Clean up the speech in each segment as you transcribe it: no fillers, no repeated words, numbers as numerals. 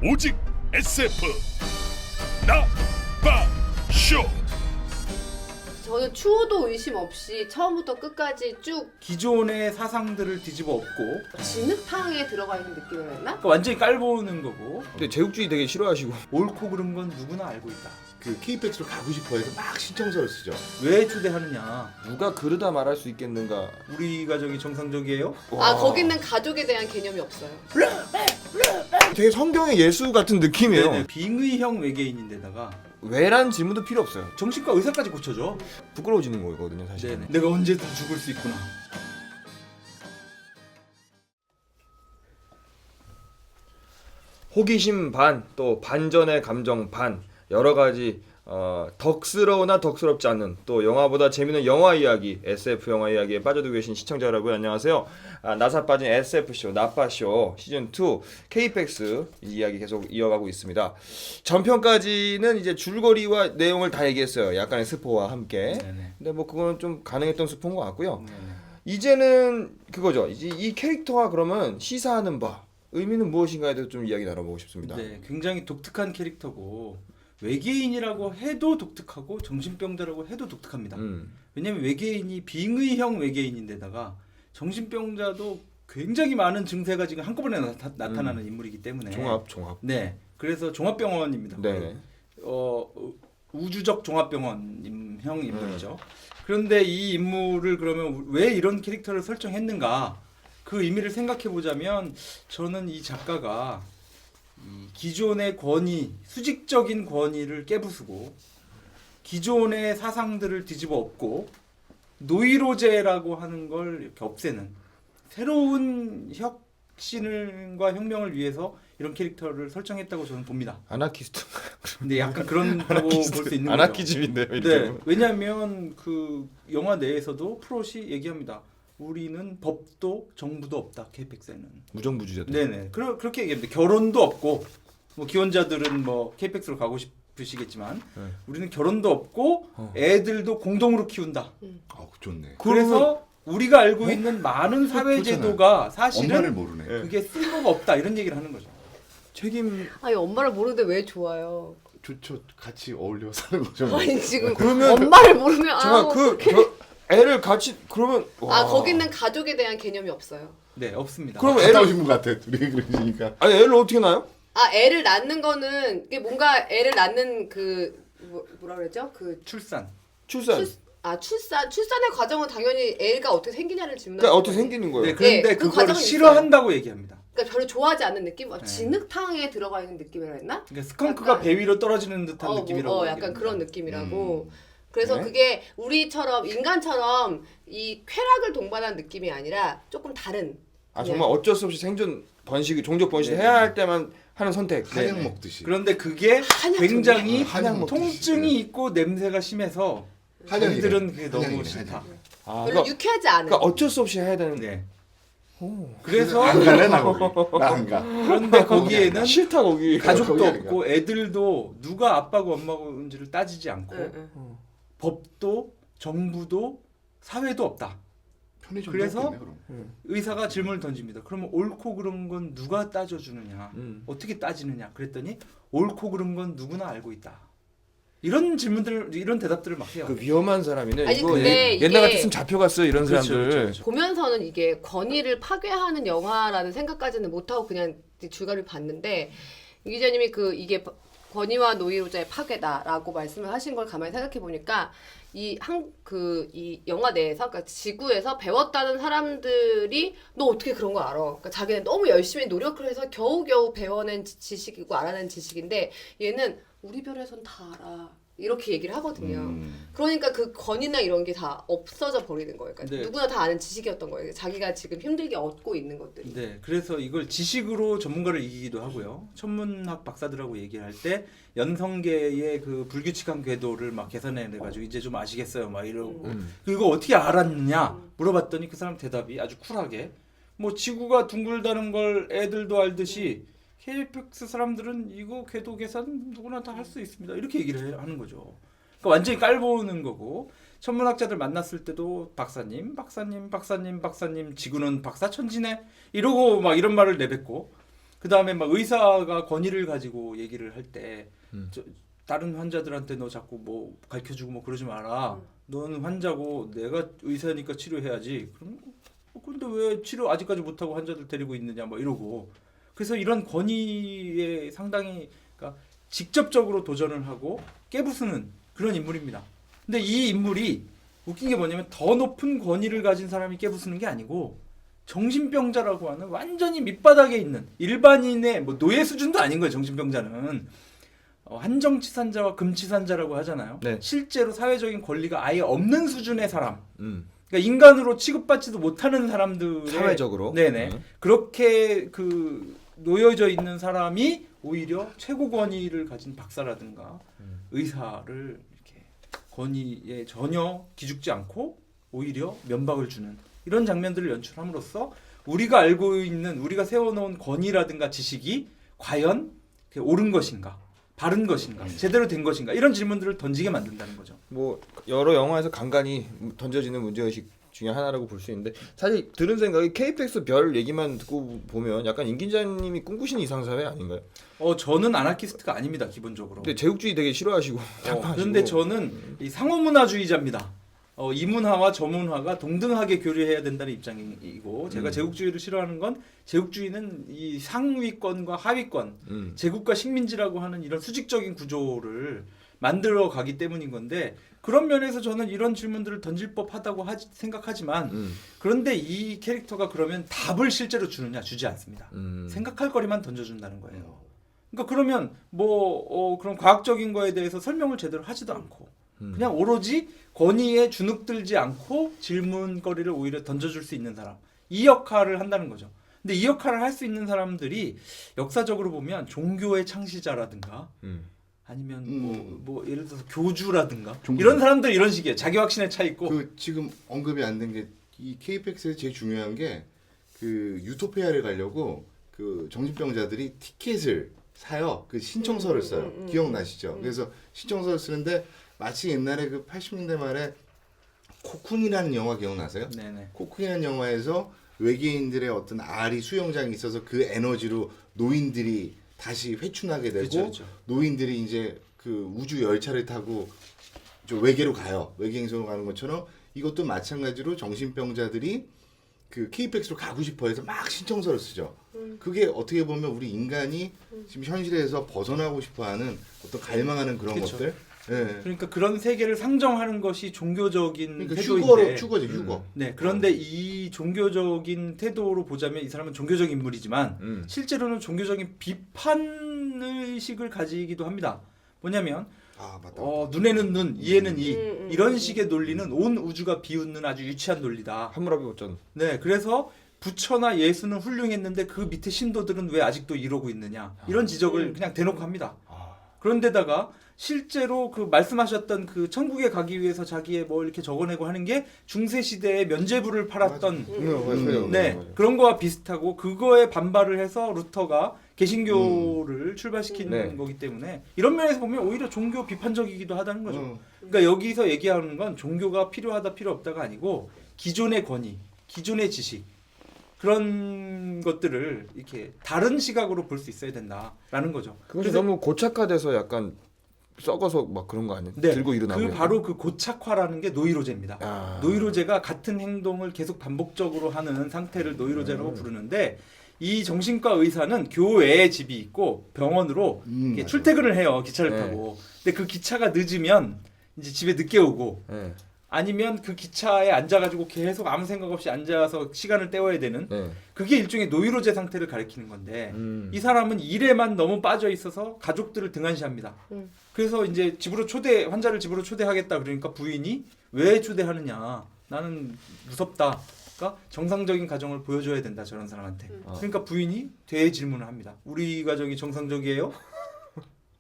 오직 SF 나빠쇼. 저는 추호도 의심 없이 처음부터 끝까지 쭉 기존의 사상들을 뒤집어 엎고 진흙탕에 들어가 있는 느낌을 했나? 그러니까 완전히 깔보는 거고 근데 제국주의 되게 싫어하시고 옳고 그른 건 누구나 알고 있다. 그 KBS로 가고 싶어해서 막 신청서를 쓰죠. 왜 초대하느냐? 누가 그러다 말할 수 있겠는가. 우리 가정이 정상적이에요? 아 거기는 가족에 대한 개념이 없어요. 되게 성경의 예수 같은 느낌이에요. 네네. 빙의형 외계인인데다가 왜란 질문도 필요 없어요. 정신과 의사까지 고쳐줘. 부끄러워지는 거거든요, 사실. 네네. 내가 언제든 죽을 수 있구나. 호기심 반, 또 반전의 감정 반, 여러 가지 덕스러우나 덕스럽지 않은 또 영화보다 재밌는 영화 이야기, SF 영화 이야기에 빠져들고 계신 시청자 여러분 안녕하세요. 나사 빠진 SF쇼 나빠쇼 시즌2 KPX 이야기 계속 이어가고 있습니다. 전편까지는 이제 줄거리와 내용을 다 얘기했어요. 약간의 스포와 함께. 네네. 근데 뭐 그건 좀 가능했던 스포인 것 같고요. 네네. 이제는 그거죠. 이제 이 캐릭터가 그러면 시사하는 바 의미는 무엇인가에 대해서 좀 이야기 나눠보고 싶습니다. 네, 굉장히 독특한 캐릭터고 외계인이라고 해도 독특하고 정신병자라고 해도 독특합니다. 왜냐면 외계인이 빙의형 외계인인데다가 정신병자도 굉장히 많은 증세가 지금 한꺼번에 나타나는 인물이기 때문에 종합. 네, 그래서 종합병원입니다. 네. 우주적 종합병원형 인물이죠. 그런데 이 인물을 그러면 왜 이런 캐릭터를 설정했는가? 그 의미를 생각해 보자면 저는 이 작가가 이 기존의 권위, 수직적인 권위를 깨부수고 기존의 사상들을 뒤집어 엎고 노이로제라고 하는 걸 이렇게 없애는 새로운 혁신과 혁명을 위해서 이런 캐릭터를 설정했다고 저는 봅니다. 아나키스트. 근데 약간 그런다고 볼 수 있는 거죠. 아나키즘인데요. 네, 왜냐하면 그 영화 내에서도 프롯이 얘기합니다. 우리는 법도 정부도 없다. 케이펙스에는. 무정부주의자. 네네. 그렇게 얘기합니다. 결혼도 없고 뭐 기혼자들은 뭐 케이펙스로 가고 싶으시겠지만 네. 우리는 결혼도 없고 애들도 공동으로 키운다. 좋네. 그래서 우리가 알고 있는 많은 사회 제도가 엄마를 사실은 모르네. 그게 쓸모가 없다 이런 얘기를 하는 거죠. 책임. 아니 엄마를 모르는데 왜 좋아요? 좋죠. 같이 어울려 사는 거죠. 뭐. 아니 지금 그러면 엄마를 모르면 잠깐 애를 같이 그러면 거기는 가족에 대한 개념이 없어요. 네, 없습니다. 그럼 갔다 애를 오신 분 같아. 둘이 그러시니까. 아니 애를 어떻게 낳아요? 애를 낳는 거는 이게 뭔가 애를 낳는 그 뭐라 그러죠? 그 출산. 출산. 출산의 과정은 당연히 애가 어떻게 생기냐를 질문하는 그러니까 어떻게 거지. 생기는 거예요? 네, 그런데 네, 그 그걸 과정은 싫어한다고 얘기합니다. 그러니까 별로 좋아하지 않는 느낌? 네. 진흙탕에 들어가 있는 느낌이라 했나? 그러니까 스컹크가 약간- 배 위로 떨어지는 듯한 느낌이라고. 약간 얘기합니다. 그런 느낌이라고. 그래서 네. 그게 우리처럼 인간처럼 이 쾌락을 동반한 느낌이 아니라 조금 다른. 정말 어쩔 수 없이 생존 번식, 종족 번식 네. 해야 할 때만 하는 선택. 한약 네. 먹듯이. 그런데 그게 한약 굉장히 한약 먹듯이. 통증이 있고 냄새가 심해서 한약이네. 저희들은 그게 너무 한약이네, 싫다. 한약. 아, 별로 그러니까, 유쾌하지 않은. 그러니까 어쩔 수 없이 해야 되는. 네. 오. 그래서 안 갈래 나 거기. 나 안 가. 그런데 거기에는 싫다 거기. 가족도 거기 아닌가? 없고 애들도 누가 아빠고 엄마인지를 따지지 않고 응, 응. 법도 정부도 사회도 없다. 편의점도 그래서 없겠네, 그럼. 의사가 질문을 던집니다. 그러면 옳고 그른 건 누가 따져주느냐? 어떻게 따지느냐? 그랬더니 옳고 그른 건 누구나 알고 있다. 이런 질문들, 이런 대답들을 막 해요. 그 위험한 사람이네. 아니, 이거 근데 옛날 이게- 같았으면 잡혀갔어요 이런 그렇죠, 사람들. 그렇죠. 보면서는 이게 권위를 파괴하는 영화라는 생각까지는 못하고 그냥 줄거리를 봤는데 이 기자님이 이게 권위와 노이로자의 파괴다라고 말씀을 하신 걸 가만히 생각해 보니까 이 영화 내에서, 그러니까 지구에서 배웠다는 사람들이 너 어떻게 그런 거 알아? 그러니까 자기는 너무 열심히 노력을 해서 겨우겨우 배워낸 지식이고 알아낸 지식인데 얘는 우리 별에선 다 알아. 이렇게 얘기를 하거든요. 그러니까 그 권위나 이런 게 다 없어져 버리는 거예요. 그러니까 네. 누구나 다 아는 지식이었던 거예요. 자기가 지금 힘들게 얻고 있는 것들이. 네, 그래서 이걸 지식으로 전문가를 이기기도 하고요. 천문학 박사들하고 얘기를 할 때 연성계의 그 불규칙한 궤도를 막 계산해내가지고 이제 좀 아시겠어요, 막 이러고 이거 어떻게 알았느냐 물어봤더니 그 사람 대답이 아주 쿨하게 뭐 지구가 둥글다는 걸 애들도 알듯이 KPX 사람들은 이거 궤도 계산 누구나 다 할 수 있습니다. 이렇게 얘기를 하는 거죠. 그러니까 완전히 깔보는 거고 천문학자들 만났을 때도 박사님 지구는 박사천지네 이러고 막 이런 말을 내뱉고 그 다음에 막 의사가 권위를 가지고 얘기를 할 때 다른 환자들한테 너 자꾸 뭐 가르쳐주고 뭐 그러지 마라. 너는 환자고 내가 의사니까 치료해야지. 그럼 근데 왜 치료 아직까지 못하고 환자들 데리고 있느냐 뭐 이러고. 그래서 이런 권위에 상당히 그러니까 직접적으로 도전을 하고 깨부수는 그런 인물입니다. 근데 이 인물이 웃긴 게 뭐냐면 더 높은 권위를 가진 사람이 깨부수는 게 아니고 정신병자라고 하는 완전히 밑바닥에 있는 일반인의 뭐 노예 수준도 아닌 거예요. 정신병자는 한정치산자와 금치산자라고 하잖아요. 네. 실제로 사회적인 권리가 아예 없는 수준의 사람. 그러니까 인간으로 취급받지도 못하는 사람들의 사회적으로. 네네 그렇게 그 놓여져 있는 사람이 오히려 최고 권위를 가진 박사라든가 의사를 이렇게 권위에 전혀 기죽지 않고 오히려 면박을 주는 이런 장면들을 연출함으로써 우리가 알고 있는 우리가 세워놓은 권위라든가 지식이 과연 옳은 것인가 바른 것인가 제대로 된 것인가 이런 질문들을 던지게 만든다는 거죠. 뭐 여러 영화에서 간간히 던져지는 문제의식 중에 하나라고 볼 수 있는데 사실 들은 생각이 KPX 별 얘기만 듣고 보면 약간 임 기자님이 꿈꾸시는 이상사회 아닌가요? 저는 아나키스트가 아닙니다 기본적으로. 근데 제국주의 되게 싫어하시고 그런데 저는 이 상호문화주의자입니다. 이 문화와 저 문화가 동등하게 교류해야 된다는 입장이고 제가 제국주의를 싫어하는 건 제국주의는 이 상위권과 하위권 제국과 식민지라고 하는 이런 수직적인 구조를 만들어 가기 때문인 건데 그런 면에서 저는 이런 질문들을 던질 법하다고 생각하지만 그런데 이 캐릭터가 그러면 답을 실제로 주느냐 주지 않습니다. 생각할 거리만 던져준다는 거예요. 그러니까 그러면 뭐 그런 과학적인 거에 대해서 설명을 제대로 하지도 않고 그냥 오로지 권위에 주눅들지 않고 질문거리를 오히려 던져줄 수 있는 사람 이 역할을 한다는 거죠. 근데 이 역할을 할 수 있는 사람들이 역사적으로 보면 종교의 창시자라든가 아니면 뭐 예를 들어서 교주라든가 이런 사람들 이런 식이에요. 자기 확신에 차 있고 그 지금 언급이 안 된 게 이 KPX에서 제일 중요한 게 그 유토피아를 가려고 그 정신병자들이 티켓을 사요. 그 신청서를 써요. 기억나시죠? 그래서 신청서를 쓰는데 마치 옛날에 그 80년대 말에 코쿤이라는 영화 기억나세요? 네네. 코쿤이라는 영화에서 외계인들의 어떤 알이 수영장에 있어서 그 에너지로 노인들이 다시 회춘하게 되고 그쵸. 노인들이 이제 그 우주 열차를 타고 저 외계로 가요. 외계행성으로 가는 것처럼 이것도 마찬가지로 정신병자들이 그 KPX로 가고 싶어 해서 막 신청서를 쓰죠. 그게 어떻게 보면 우리 인간이 지금 현실에서 벗어나고 싶어하는 어떤 갈망하는 그런 그쵸. 것들. 예. 그러니까 그런 세계를 상정하는 것이 종교적인 그러니까 태도인데 휴거죠, 휴거. 네, 그런데 이 종교적인 태도로 보자면 이 사람은 종교적 인물이지만 실제로는 종교적인 비판 의식을 가지기도 합니다. 뭐냐면 아, 맞다. 눈에는 눈, 이에는 이 이런 식의 논리는 온 우주가 비웃는 아주 유치한 논리다. 하무라비 버전. 네, 그래서 부처나 예수는 훌륭했는데 그 밑에 신도들은 왜 아직도 이러고 있느냐 이런 지적을 그냥 대놓고 합니다. 그런데다가 실제로 그 말씀하셨던 그 천국에 가기 위해서 자기의 뭐 이렇게 적어내고 하는 게 중세 시대에 면죄부를 팔았던 네 그런 거와 비슷하고 그거에 반발을 해서 루터가 개신교를 출발시킨 네. 거기 때문에 이런 면에서 보면 오히려 종교 비판적이기도 하다는 거죠. 그러니까 여기서 얘기하는 건 종교가 필요하다 필요 없다가 아니고 기존의 권위, 기존의 지식 그런 것들을 이렇게 다른 시각으로 볼 수 있어야 된다라는 거죠. 그것이 너무 고착화돼서 약간 썩어서 막 그런 거 아니에요? 네, 들고 일어나고. 그 바로 그 고착화라는 게 노이로제입니다. 아. 노이로제가 같은 행동을 계속 반복적으로 하는 상태를 노이로제라고 부르는데 이 정신과 의사는 교외에 집이 있고 병원으로 이렇게 맞아. 출퇴근을 해요. 기차를 네. 타고. 근데 그 기차가 늦으면 이제 집에 늦게 오고 네. 아니면 그 기차에 앉아가지고 계속 아무 생각 없이 앉아서 시간을 때워야 되는 네. 그게 일종의 노이로제 상태를 가리키는 건데 이 사람은 일에만 너무 빠져 있어서 가족들을 등한시합니다. 그래서 이제 환자를 집으로 초대하겠다 그러니까 부인이 왜 초대하느냐 나는 무섭다. 그러니까 정상적인 가정을 보여줘야 된다 저런 사람한테. 그러니까 부인이 되질문을 합니다. 우리 가정이 정상적이에요?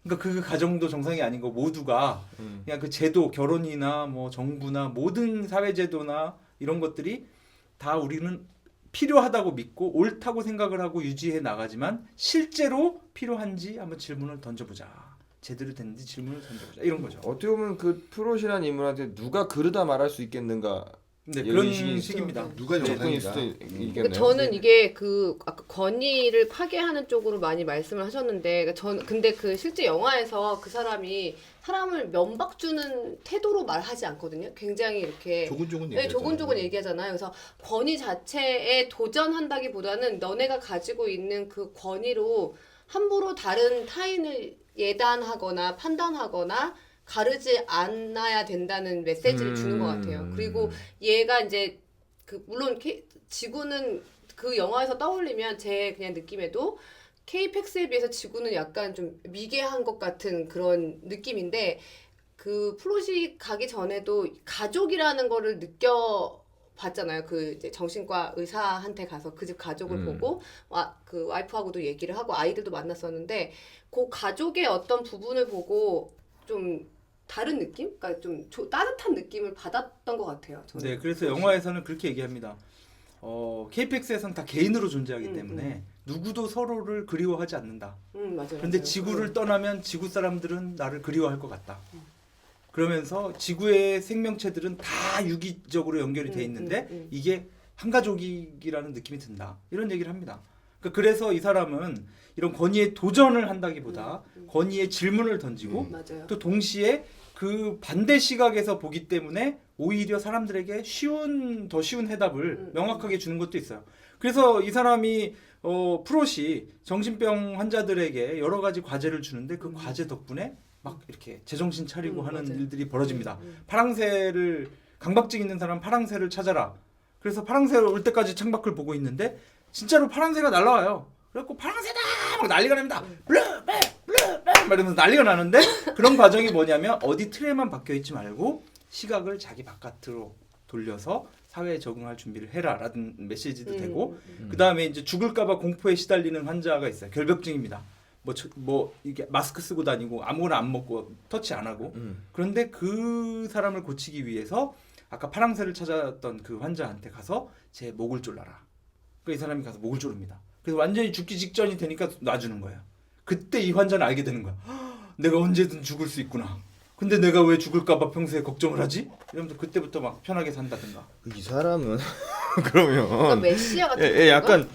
그러니까 그 가정도 정상이 아닌 거 모두가 그냥 그 제도 결혼이나 뭐 정부나 모든 사회 제도나 이런 것들이 다 우리는 필요하다고 믿고 옳다고 생각을 하고 유지해 나가지만 실제로 필요한지 한번 질문을 던져보자. 제대로 됐는지 질문을 던져보자. 이런 거죠. 어떻게 보면 그 프로시라는 인물한테 누가 그러다 말할 수 있겠는가 네, 이런 그런 식이 식입니다. 누가 접근일 정상인가? 수도 있겠네요. 그러니까 저는 이게 그 아까 권위를 파괴하는 쪽으로 많이 말씀을 하셨는데, 그러니까 근데 그 실제 영화에서 그 사람이 사람을 면박 주는 태도로 말하지 않거든요. 굉장히 이렇게 조근조근 네, 얘기하잖아요. 조곤조곤 얘기하잖아요. 그래서 권위 자체에 도전한다기보다는 너네가 가지고 있는 그 권위로 함부로 다른 타인을 예단하거나 판단하거나 가르지 않아야 된다는 메시지를 주는 것 같아요. 그리고 얘가 이제 그 물론 지구는 그 영화에서 떠올리면 제 그냥 느낌에도 KPX에 비해서 지구는 약간 좀 미개한 것 같은 그런 느낌인데, 그 플롯이 가기 전에도 가족이라는 거를 느껴봤잖아요. 그 이제 정신과 의사한테 가서 그 집 가족을 보고 그 와이프하고도 얘기를 하고 아이들도 만났었는데, 그 가족의 어떤 부분을 보고 좀 다른 느낌? 그러니까 좀 따뜻한 느낌을 받았던 것 같아요. 저는. 네, 그래서 영화에서는 그렇게 얘기합니다. KPX에서는 다 개인으로 존재하기 때문에 누구도 서로를 그리워하지 않는다. 맞아요. 그런데 맞아요. 지구를 떠나면 지구 사람들은 나를 그리워할 것 같다. 그러면서 지구의 생명체들은 다 유기적으로 연결이 돼 있는데 이게 한 가족이라는 느낌이 든다. 이런 얘기를 합니다. 그래서 이 사람은 이런 권위에 도전을 한다기보다 권위에 질문을 던지고 맞아요. 또 동시에 그 반대 시각에서 보기 때문에 오히려 사람들에게 더 쉬운 해답을 명확하게 주는 것도 있어요. 그래서 이 사람이 프롯이 정신병 환자들에게 여러 가지 과제를 주는데 그 과제 덕분에 막 이렇게 제정신 차리고 하는 맞아요. 일들이 벌어집니다. 파랑새를 강박증 있는 사람 파랑새를 찾아라. 그래서 파랑새가 올 때까지 창밖을 보고 있는데 진짜로 파랑새가 날라와요. 그래갖고 파랑새다 막 난리가 납니다. 막 이러면서 난리가 나는데 그런 과정이 뭐냐면 어디 틀에만 박혀 있지 말고 시각을 자기 바깥으로 돌려서 사회에 적응할 준비를 해라라는 메시지도 되고, 그 다음에 이제 죽을까봐 공포에 시달리는 환자가 있어요. 결벽증입니다. 뭐 이게 마스크 쓰고 다니고 아무거나 안 먹고 터치 안 하고. 그런데 그 사람을 고치기 위해서 아까 파랑새를 찾았던 그 환자한테 가서 제 목을 졸라라. 그 이 사람이 가서 목을 조릅니다. 그래서 완전히 죽기 직전이 되니까 놔주는 거예요. 그때 이 환자는 알게 되는 거야. 내가 언제든 죽을 수 있구나. 근데 내가 왜 죽을까봐 평소에 걱정을 하지? 이러면서 그때부터 막 편하게 산다든가. 이 사람은 그러니까 그러면 메시아 같은 약간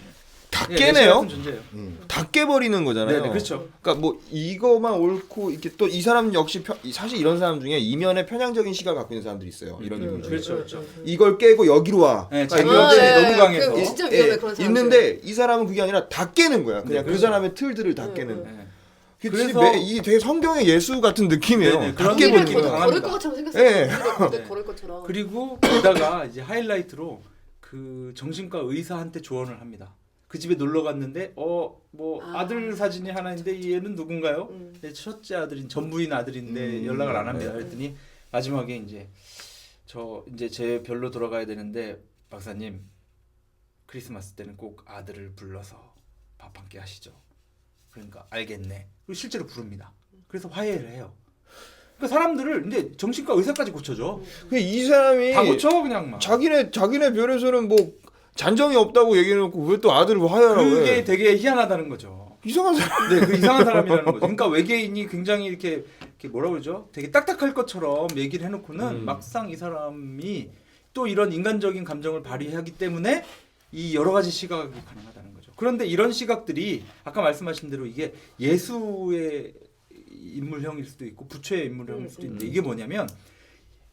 다 예, 깨네요. 메시아 같은 존재예요. 다 깨버리는 거잖아요. 네, 그렇죠. 그러니까 뭐 이거만 옳고 이렇게 또 이 사람 역시 사실 이런 사람 중에 이면에 편향적인 시각을 갖고 있는 사람들이 있어요. 이런 인물 중에. 그렇죠, 그렇죠. 이걸 깨고 여기로 와. 네, 그러니까 자기 이런 역시 데 너무 강해서. 그 진짜 위험해 그런 사람. 있는데 이 사람은 그게 아니라 다 깨는 거야. 그냥 네, 그 그렇죠. 사람의 틀들을 다 깨는. 네. 그래서 이게 되게 성경의 예수 같은 느낌이에요. 네네, 다 그런 깨버리는 느낌이 거야. 강합니다. 걸을 것처럼 생겼어요. 예. 네. 걸을 것처럼. 그리고 게다가 이제 하이라이트로 그 정신과 의사한테 조언을 합니다. 그 집에 놀러 갔는데 아들 사진이 하나 있는데 얘는 누군가요? 내 첫째 아들인 전부인 아들인데 연락을 안 합니다. 그랬더니 마지막에 이제 제 별로 돌아가야 되는데 박사님 크리스마스 때는 꼭 아들을 불러서 밥 한 끼 하시죠. 그러니까 알겠네. 그리고 실제로 부릅니다. 그래서 화해를 해요. 그러니까 사람들을 근데 정신과 의사까지 고쳐줘. 이 사람이 다 고쳐 그냥 막. 자기네 별에서는 뭐 잔정이 없다고 얘기해놓고 왜 또 아들을 화해하라고 그게 해? 되게 희한하다는 거죠. 이상한 사람. 네, 그 이상한 사람이라는 거죠. 그러니까 외계인이 굉장히 이렇게 뭐라 그러죠? 되게 딱딱할 것처럼 얘기를 해놓고는 막상 이 사람이 또 이런 인간적인 감정을 발휘하기 때문에 이 여러 가지 시각이 가능하다는 거죠. 그런데 이런 시각들이 아까 말씀하신 대로 이게 예수의 인물형일 수도 있고 부처의 인물형일 수도 있는데 이게 뭐냐면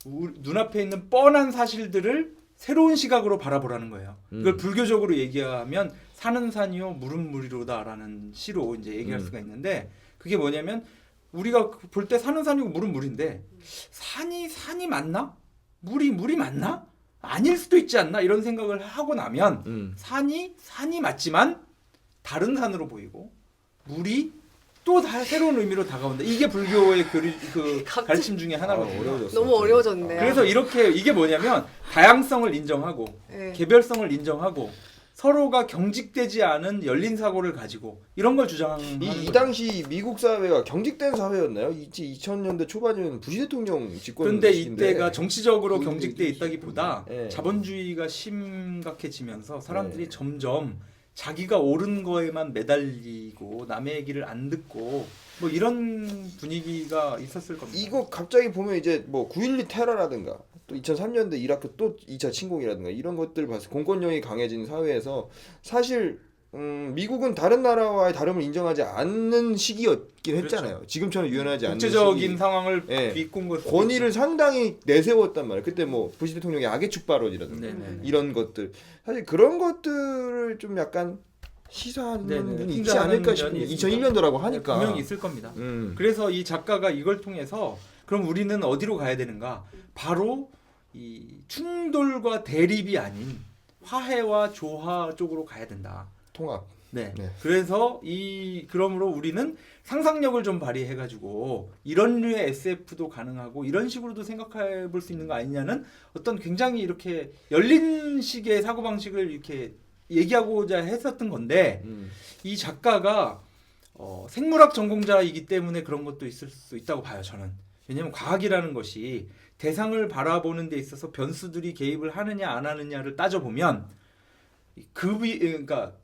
눈앞에 있는 뻔한 사실들을 새로운 시각으로 바라보라는 거예요. 이걸 불교적으로 얘기하면 산은 산이요 물은 물이로다라는 시로 이제 얘기할 수가 있는데 그게 뭐냐면 우리가 볼 때 산은 산이고 물은 물인데 산이 맞나? 물이 맞나? 아닐 수도 있지 않나? 이런 생각을 하고 나면 산이 맞지만 다른 산으로 보이고 물이 또 새로운 의미로 다가온다. 이게 불교의 가르침 중에 하나거든요. 어려워졌어. 너무 어려워졌네요. 그래서 이게 뭐냐면 다양성을 인정하고 네. 개별성을 인정하고 서로가 경직되지 않은 열린 사고를 가지고 이런 걸 주장하는 이 당시 미국 사회가 경직된 사회였나요? 2000년대 초반이면 부시 대통령 집권 그런데 시기인데. 이때가 정치적으로 거기도 경직돼 있다기보다 예. 자본주의가 심각해지면서 사람들이 예. 점점 자기가 옳은 거에만 매달리고 남의 얘기를 안 듣고 뭐 이런 분위기가 있었을 겁니다. 이거 갑자기 보면 이제 뭐 9.12 테러라든가 또 2003년대 이라크 또 2차 침공이라든가 이런 것들을 봤을 때 공권력이 강해진 사회에서 사실 미국은 다른 나라와의 다름을 인정하지 않는 시기였긴 했잖아요. 지금처럼 유연하지 않는 국제적인 시기. 상황을 예. 비꼰 것 권위를 상당히 내세웠단 말이에요. 그때 뭐 부시 대통령의 악의 축 발언이라든가 네네. 이런 것들 사실 그런 것들을 좀 약간 시사하는 네네. 분이 있지 풍자하는 않을까 면이 싶은데 있습니다. 2001년도라고 하니까 분명히 있을 겁니다. 그래서 이 작가가 이걸 통해서 그럼 우리는 어디로 가야 되는가? 바로 이 충돌과 대립이 아닌 화해와 조화 쪽으로 가야 된다. 통합. 네. 네. 그래서 그러므로 우리는 상상력을 좀 발휘해 가지고 이런 류의 SF도 가능하고 이런 식으로도 생각해 볼 수 있는 거 아니냐는 어떤 굉장히 이렇게 열린 식의 사고 방식을 이렇게 얘기하고자 했었던 건데 이 작가가 생물학 전공자이기 때문에 그런 것도 있을 수 있다고 봐요, 저는. 왜냐하면 과학이라는 것이 대상을 바라보는 데 있어서 변수들이 개입을 하느냐 안 하느냐를 따져보면 그러니까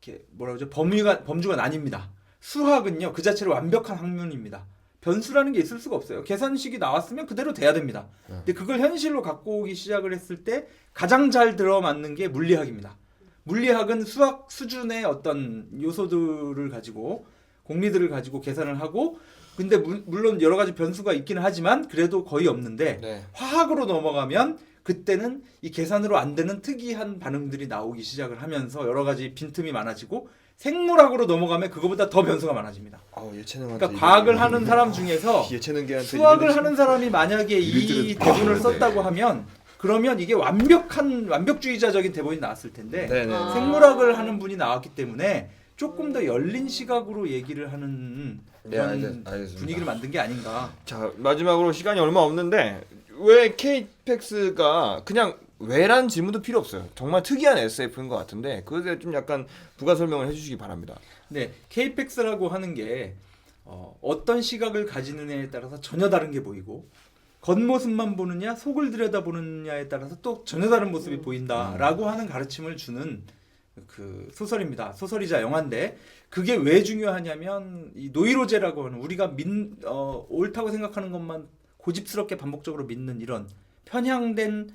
이렇게 뭐라 그러죠? 범주가 나뉩니다. 수학은요 그 자체로 완벽한 학문입니다. 변수라는 게 있을 수가 없어요. 계산식이 나왔으면 그대로 돼야 됩니다. 근데 그걸 현실로 갖고 오기 시작을 했을 때 가장 잘 들어맞는 게 물리학입니다. 물리학은 수학 수준의 어떤 요소들을 가지고 공리들을 가지고 계산을 하고 근데 물론 여러 가지 변수가 있기는 하지만 그래도 거의 없는데 네. 화학으로 넘어가면 그때는 이 계산으로 안 되는 특이한 반응들이 나오기 시작을 하면서 여러 가지 빈틈이 많아지고 생물학으로 넘어가면 그거보다 더 변수가 많아집니다. 예체능한테 그러니까 과학을 하는 사람 중에서 예체능계한테 수학을 하는 사람이 만약에 이 이들은 대본을 네. 썼다고 하면 그러면 이게 완벽주의자적인 대본이 나왔을 텐데 네네. 아. 생물학을 하는 분이 나왔기 때문에 조금 더 열린 시각으로 얘기를 하는 네, 그런 알겠습니다. 분위기를 만든 게 아닌가. 자 마지막으로 시간이 얼마 없는데 왜 KPEX가 그냥 왜란 질문도 필요 없어요. 정말 특이한 SF인 것 같은데 그것에 좀 약간 부가 설명을 해주시기 바랍니다. 네, KPEX라고 하는 게 어떤 시각을 가지느냐에 따라서 전혀 다른 게 보이고 겉모습만 보느냐 속을 들여다보느냐에 따라서 또 전혀 다른 모습이 보인다라고 하는 가르침을 주는 그 소설입니다. 소설이자 영화인데 그게 왜 중요하냐면 이 노이로제라고 하는 우리가 옳다고 생각하는 것만 고집스럽게 반복적으로 믿는 이런 편향된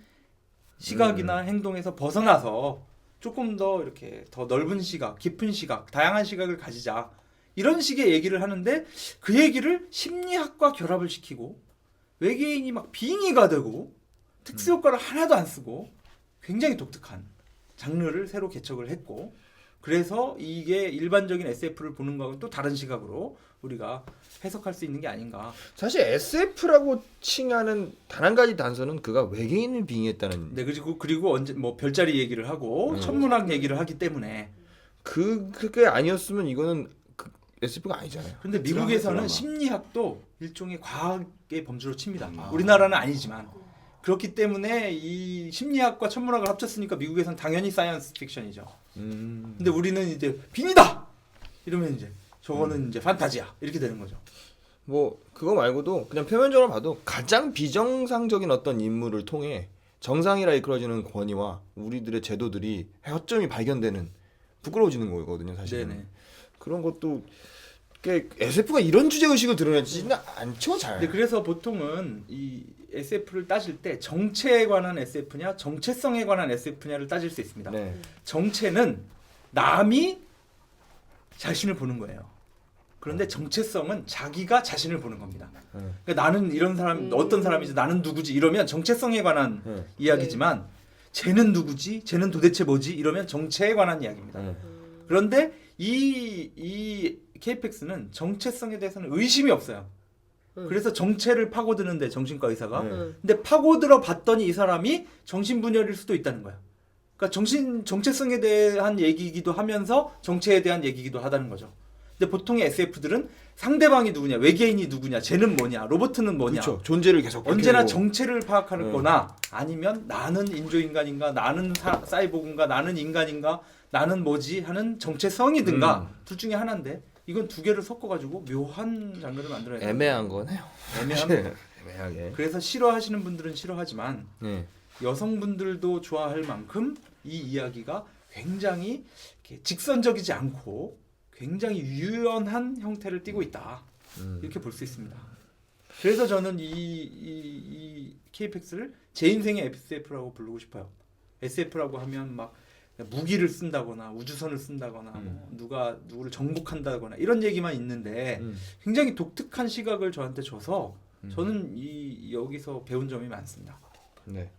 시각이나 행동에서 벗어나서 조금 더 이렇게 더 넓은 시각, 깊은 시각, 다양한 시각을 가지자 이런 식의 얘기를 하는데 그 얘기를 심리학과 결합을 시키고 외계인이 막 빙의가 되고 특수효과를 하나도 안 쓰고 굉장히 독특한 장르를 새로 개척을 했고 그래서 이게 일반적인 SF를 보는 거하고는 또 다른 시각으로 우리가 해석할 수 있는 게 아닌가. 사실 SF라고 칭하는 단 한 가지 단서는 그가 외계인을 빙의했다는. 네, 그리고 언제 뭐 별자리 얘기를 하고 천문학 얘기를 하기 때문에 그게 아니었으면 이거는 SF가 아니잖아요. 그런데 미국에서는 드라마. 심리학도 일종의 과학의 범주로 칩니다. 우리나라는 아니지만 그렇기 때문에 이 심리학과 천문학을 합쳤으니까 미국에서는 당연히 사이언스 픽션이죠. 근데 우리는 이제 빙이다 이러면 이제 저거는 이제 판타지야 이렇게 되는 거죠. 뭐 그거 말고도 그냥 표면적으로 봐도 가장 비정상적인 어떤 인물을 통해 정상이라 이끌어지는 권위와 우리들의 제도들이 허점이 발견되는 부끄러워지는 거거든요, 사실은. 네네. 그런 것도 SF가 이런 주제 의식을 드러내지는 않죠, 잘. 네, 그래서 보통은 이 SF를 따질 때 정체에 관한 SF냐 정체성에 관한 SF냐를 따질 수 있습니다. 네. 정체는 남이 자신을 보는 거예요. 그런데 정체성은 자기가 자신을 보는 겁니다. 그러니까 나는 이런 사람, 어떤 사람이지, 나는 누구지 이러면 정체성에 관한 이야기지만 쟤는 누구지, 쟤는 도대체 뭐지 이러면 정체에 관한 이야기입니다. 그런데 이 KPEX는 정체성에 대해서는 의심이 없어요. 그래서 정체를 파고드는데 정신과 의사가 근데 파고들어 봤더니 이 사람이 정신분열일 수도 있다는 거야. 그러니까 정체성에 대한 얘기이기도 하면서 정체에 대한 얘기이기도 하다는 거죠. 근데 보통의 SF들은 상대방이 누구냐, 외계인이 누구냐, 쟤는 뭐냐, 로버트는 뭐냐, 그렇죠. 존재를 계속 언제나 밝히고. 정체를 파악하는 거나 아니면 나는 인조인간인가, 나는 사이보그인가, 나는 인간인가, 나는 뭐지 하는 정체성이든가 둘 중에 하나인데 이건 두 개를 섞어가지고 묘한 장르를 만들어야 돼요. 애매한 거네요. 애매합니다. 애매하게. 그래서 싫어하시는 분들은 싫어하지만 네. 여성분들도 좋아할 만큼 이 이야기가 굉장히 이렇게 직선적이지 않고 굉장히 유연한 형태를 띠고 있다. 이렇게 볼 수 있습니다. 그래서 저는 이 KPX를 제 인생의 SF라고 부르고 싶어요. SF라고 하면 막 무기를 쓴다거나 우주선을 쓴다거나 뭐 누가 누구를 정복한다거나 이런 얘기만 있는데 굉장히 독특한 시각을 저한테 줘서 저는 여기서 배운 점이 많습니다. 네.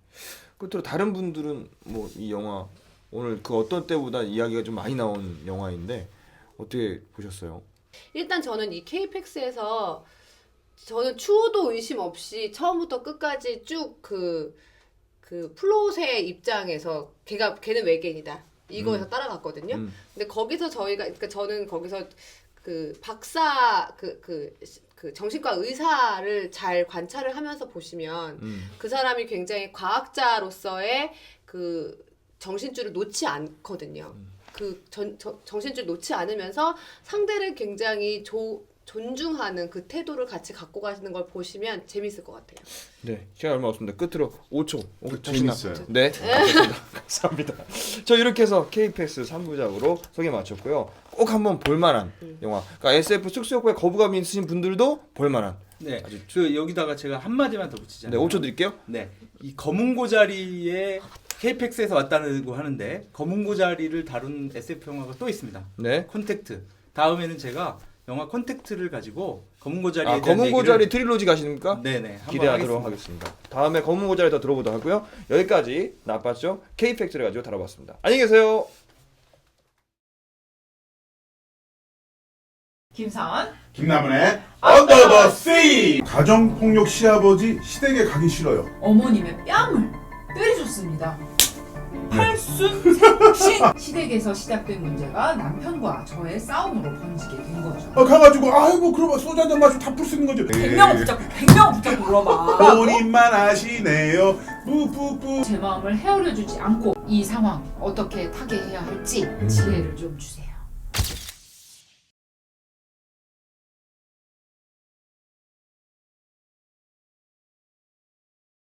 끝으로 다른 분들은 뭐 이 영화 오늘 그 어떤 때보다 이야기가 좀 많이 나온 영화인데 어떻게 보셨어요? 일단 저는 이 KPX에서 저는 추호도 의심 없이 처음부터 끝까지 쭉 그 플롯의 입장에서 걔는 외계인이다 이거에서 따라갔거든요. 근데 거기서 그러니까 저는 거기서 그 박사 그 정신과 의사를 잘 관찰을 하면서 보시면 그 사람이 굉장히 과학자로서의 그 정신줄을 놓지 않거든요. 그 정신줄 놓지 않으면서 상대를 굉장히 존중하는 그 태도를 같이 갖고 가시는 걸 보시면 재밌을 것 같아요. 네, 시간 얼마 없습니다. 끝으로 5초. 재밌어요. 네, 알겠습니다. 감사합니다. 저 이렇게 해서 KPX 3부작으로 소개 마쳤고요. 꼭 한번 볼만한 영화. 그러니까 SF 쑥스욕구에 거부감이 있으신 분들도 볼만한. 네, 그 여기다가 제가 한 마디만 더 붙이자면, 네, 5초 드릴게요. 네, 이 검은 고자리에 KPX에서 왔다고 하는데 검은 고자리를 다룬 SF 영화가 또 있습니다. 네. 콘택트. 다음에는 제가 영화 콘택트를 가지고 검은 고자리에 대한 검은 얘기를 고자리 트릴로지 가십니까? 네네 한번 기대하도록 하겠습니다. 다음에 검은 고자리 더 들어보도록 하고요. 여기까지 나빴죠? K팩트를 가지고 다뤄봤습니다. 안녕히 계세요. 김사원 김남은의 언더 더 씨. 가정폭력 시아버지 시댁에 가기 싫어요. 어머님의 뺨을 때리셨습니다. 팔순 생신 시댁에서 시작된 문제가 남편과 저의 싸움으로 번지게 된 거죠. 가가지고 아이고 그러면 소주 한잔 마시고 다 풀 수 있는 거죠. 100명 붙잡고 물어봐. 본인만 아시네요. 뿌뿌뿌. 제 마음을 헤아려 주지 않고 이 상황 어떻게 타개해야 할지 지혜를 좀 주세요.